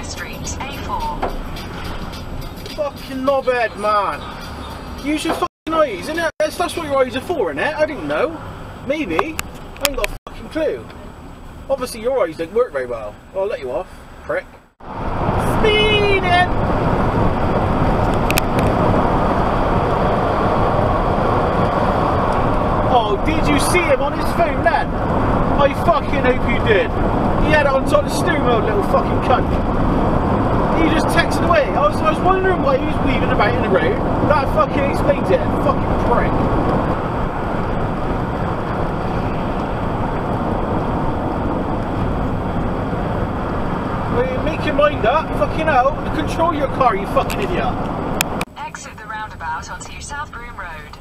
High Street, A4. Fucking knobhead, man. Use your fucking eyes, innit? That's what your eyes are for, innit? I didn't know. Maybe. I ain't got a fucking clue. Obviously your eyes don't work very well. I'll let you off, prick. Speeding! Oh, did you see him on his phone then? I fucking hope you did. He had it on top of the steering wheel, little fucking cunt. He just texted away. I was wondering why he was weaving about in the road. That fucking explains it. Fucking prick. Well, make your mind up. Fucking hell. Control your car, you fucking idiot. Exit the roundabout onto South Broom Road.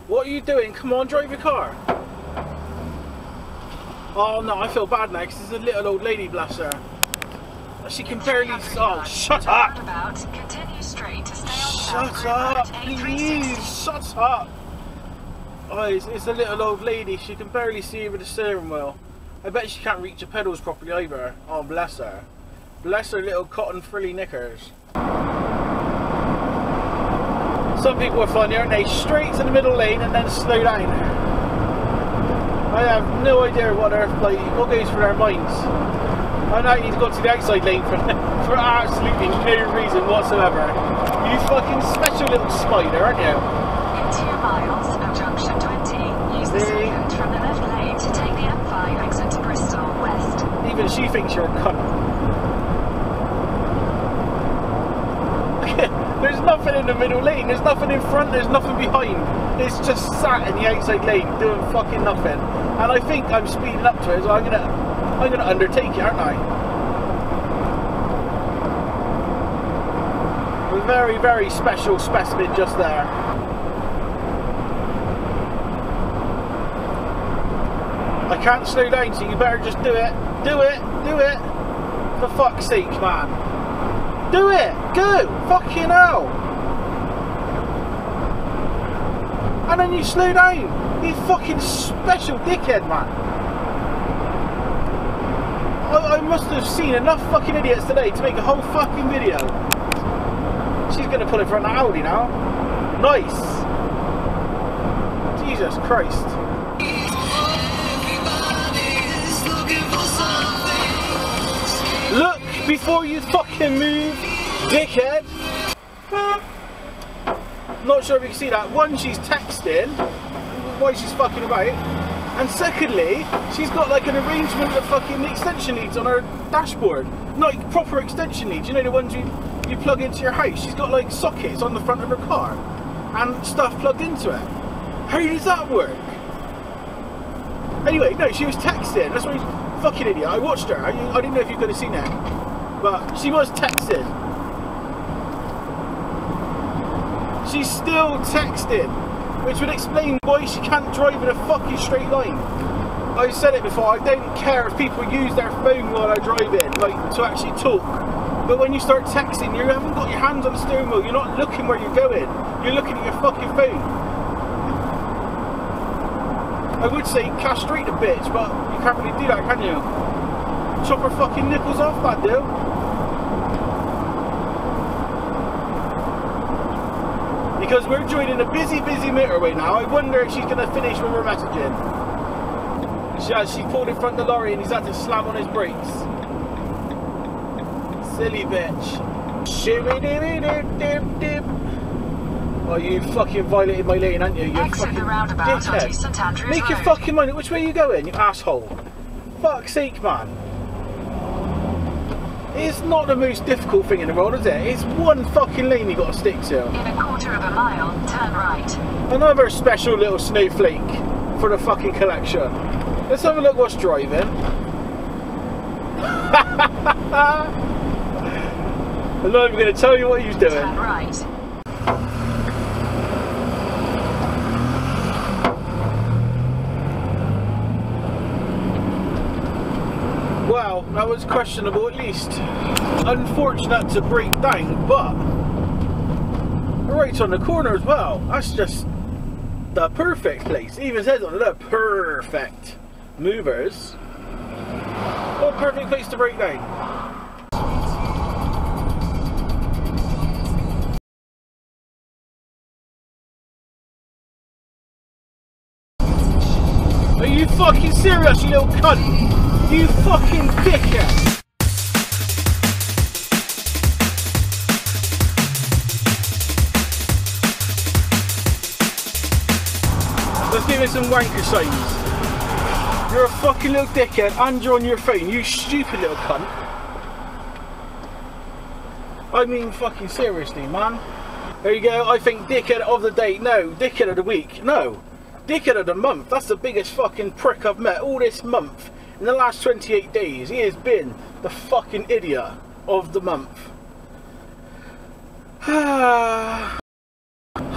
What are you doing? Come on, drive your car. Oh no, I feel bad now because there's a little old lady, bless her. She can barely. Oh, shut up! Continue straight to stay on Shut up, please! Shut up! Oh, it's a little old lady. She can barely see over the steering wheel. I bet she can't reach the pedals properly either. Oh, bless her. Bless her little cotton frilly knickers. Some people are funny, aren't they? Straight to the middle lane and then slow down. I have no idea what goes through their minds. I know you need to go to the outside lane for absolutely no reason whatsoever. You fucking special little spider, aren't you? In 2 miles of junction 20, use the second from the left lane to take the M5 exit to Bristol West. Even she thinks you're a cunt. There's nothing in the middle lane, there's nothing in front, there's nothing behind. It's just sat in the outside lane doing fucking nothing. And I think I'm speeding up to it, so I'm gonna undertake it, aren't I? A very, very special specimen just there. I can't slow down, so you better just do it. Do it, do it. For fuck's sake, man. Do it! Go! Fucking hell! And then you slow down! You fucking special dickhead, man! I must have seen enough fucking idiots today to make a whole fucking video. She's gonna put it for an Audi now. Nice! Jesus Christ. Look before you fucking move, dickhead! Not sure if you can see that. One, she's texting why she's fucking about, and secondly, she's got like an arrangement of fucking extension leads on her dashboard. Not like proper extension leads, you know, the ones you plug into your house. She's got like sockets on the front of her car and stuff plugged into it. How does that work? Anyway, no, she was texting. That's why fucking idiot. I watched her. I didn't know if you could have seen it, but she was texting. She's still texting, which would explain why she can't drive in a fucking straight line. I've said it before, I don't care if people use their phone while they're driving, like to actually talk. But when you start texting, you haven't got your hands on the steering wheel, you're not looking where you're going, you're looking at your fucking phone. I would say castrate a bitch, but you can't really do that, can you? Chop her fucking nipples off, that do. Because we're joining a busy motorway now. I wonder if she's going to finish with her messaging. She pulled in front of the lorry and he's had to slam on his brakes. Silly bitch. Oh, you fucking violated my lane, haven't you? You fucking dickhead. Make your fucking mind. Which way are you going, you asshole? Fuck's sake, man. It's not the most difficult thing in the world, is it? It's one fucking lane you got to stick to. In a quarter of a mile, turn right. Another special little snowflake for the fucking collection. Let's have a look what's driving. I'm not even going to tell you what he's doing. Turn right. Well, that was questionable at least. Unfortunate to break down, but right on the corner as well. That's just the perfect place. It even says on it, perfect movers. What a perfect place to break down. Are you fucking serious, you little cunt? You fucking dickhead! Let's give it some wanker signs. You're a fucking little dickhead and you're on your phone, you stupid little cunt. I mean fucking seriously, man. There you go, I think dickhead of the day. No, dickhead of the week. No. Dickhead of the month. That's the biggest fucking prick I've met all this month. In the last 28 days, he has been the fucking idiot of the month.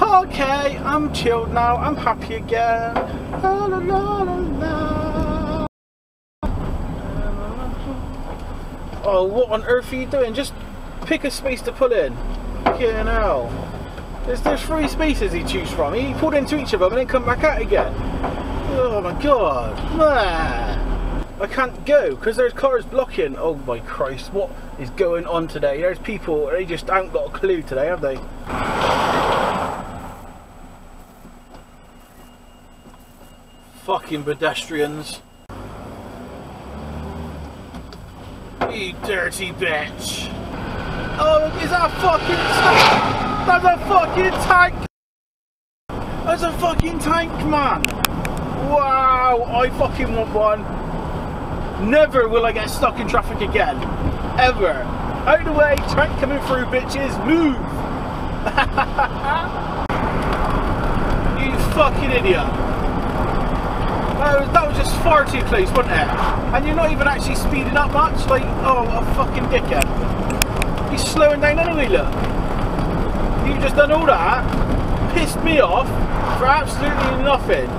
Okay, I'm chilled now. I'm happy again. La, la, la, la, la. Oh, what on earth are you doing? Just pick a space to pull in. Fucking hell. There's 3 spaces he choose from. He pulled into each of them and then come back out again. Oh my god. Man. I can't go because there's cars blocking. Oh my Christ. What is going on today? There's people, they just haven't got a clue today, have they? Fucking pedestrians. You dirty bitch. Oh, is that a fucking tank? That's a fucking tank! That's a fucking tank, man! Wow, I fucking want one. Never will I get stuck in traffic again. Ever. Out of the way, tank coming through, bitches. Move! You fucking idiot. That was just far too close, wasn't it? And you're not even actually speeding up much. Like, oh, a fucking dickhead. He's slowing down anyway, look. You've just done all that, pissed me off for absolutely nothing.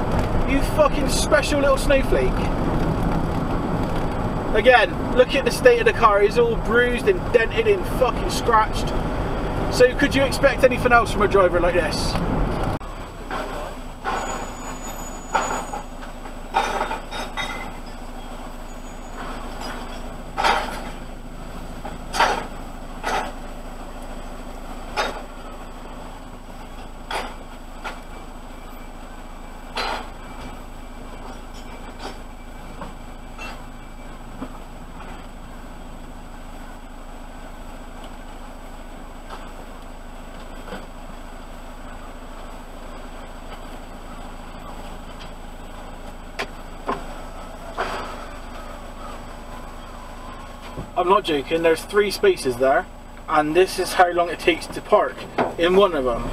You fucking special little snowflake. Again, look at the state of the car. It's all bruised and dented and fucking scratched. So could you expect anything else from a driver like this? I'm not joking, there's 3 spaces there, and this is how long it takes to park in one of them.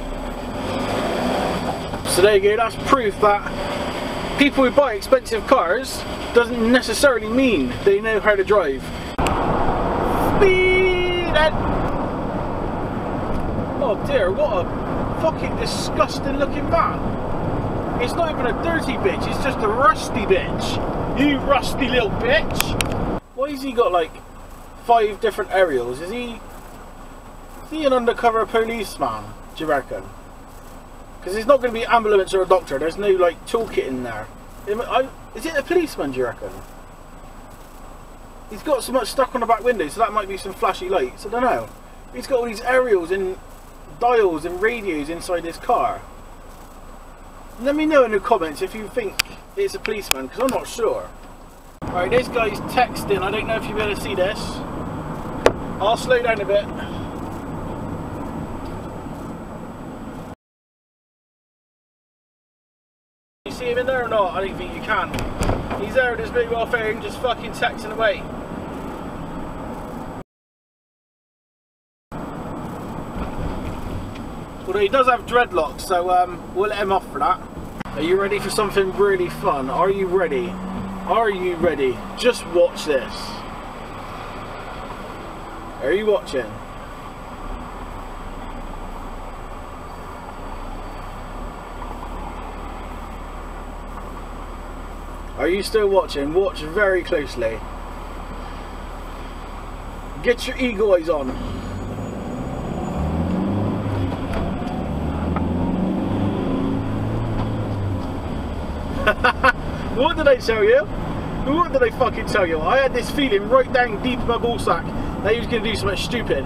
So there you go, that's proof that people who buy expensive cars doesn't necessarily mean they know how to drive. Speed! Oh dear, what a fucking disgusting looking van. It's not even a dirty bitch, it's just a rusty bitch. You rusty little bitch! Why has he got like 5 different aerials? Is he an undercover policeman, do you reckon? Because he's not going to be an ambulance or a doctor. There's no like toolkit in there. Is it a policeman, do you reckon? He's got so much stuck on the back window, so that might be some flashy lights. I don't know. He's got all these aerials and dials and radios inside his car. Let me know in the comments if you think it's a policeman, because I'm not sure. Right, this guy's texting. I don't know if you'll be able to see this. I'll slow down a bit. You see him in there or not? I don't think you can. He's there with his mobile phone just fucking texting away. Although he does have dreadlocks, so we'll let him off for that. Are you ready for something really fun? Are you ready? Are you ready? Just watch this. Are you watching? Are you still watching? Watch very closely. Get your eagle eyes on. What did I show you? What did I fucking tell you? I had this feeling right down deep in my ballsack that he was going to do something stupid.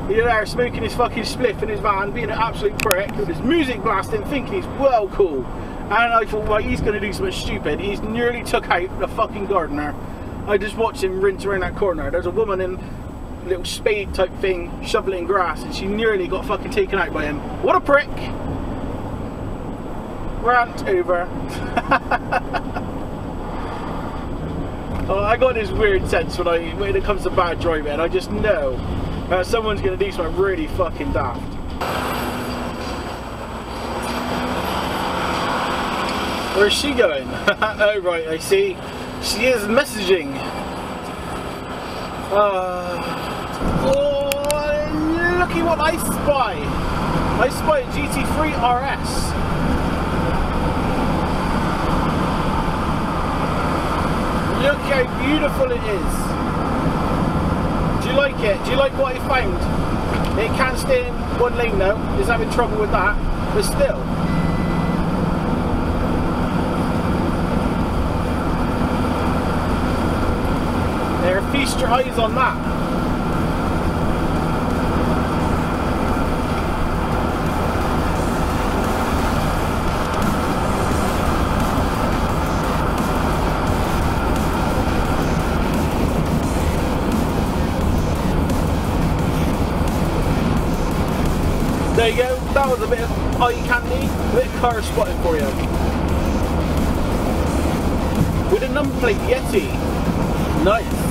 He was there smoking his fucking spliff in his van, being an absolute prick, with his music blasting, thinking he's well cool. And I thought, right, he's going to do something stupid. He's nearly took out the fucking gardener. I just watched him rinse around that corner. There's a woman in a little spade type thing shoveling grass, and she nearly got fucking taken out by him. What a prick! Rant over. Oh, I got this weird sense when it comes to bad driving. I just know someone's going to do something really fucking daft. Where's she going? Oh right, I see. She is messaging. Oh, looky what I spy. I spy a GT3 RS. Look how beautiful it is. Do you like it? Do you like what I found? It can't stay in one lane though. It's having trouble with that. But still. There, feast your eyes on that. There you go, that was a bit of eye candy, a bit of car spotting for you. With a number plate Yeti. Nice.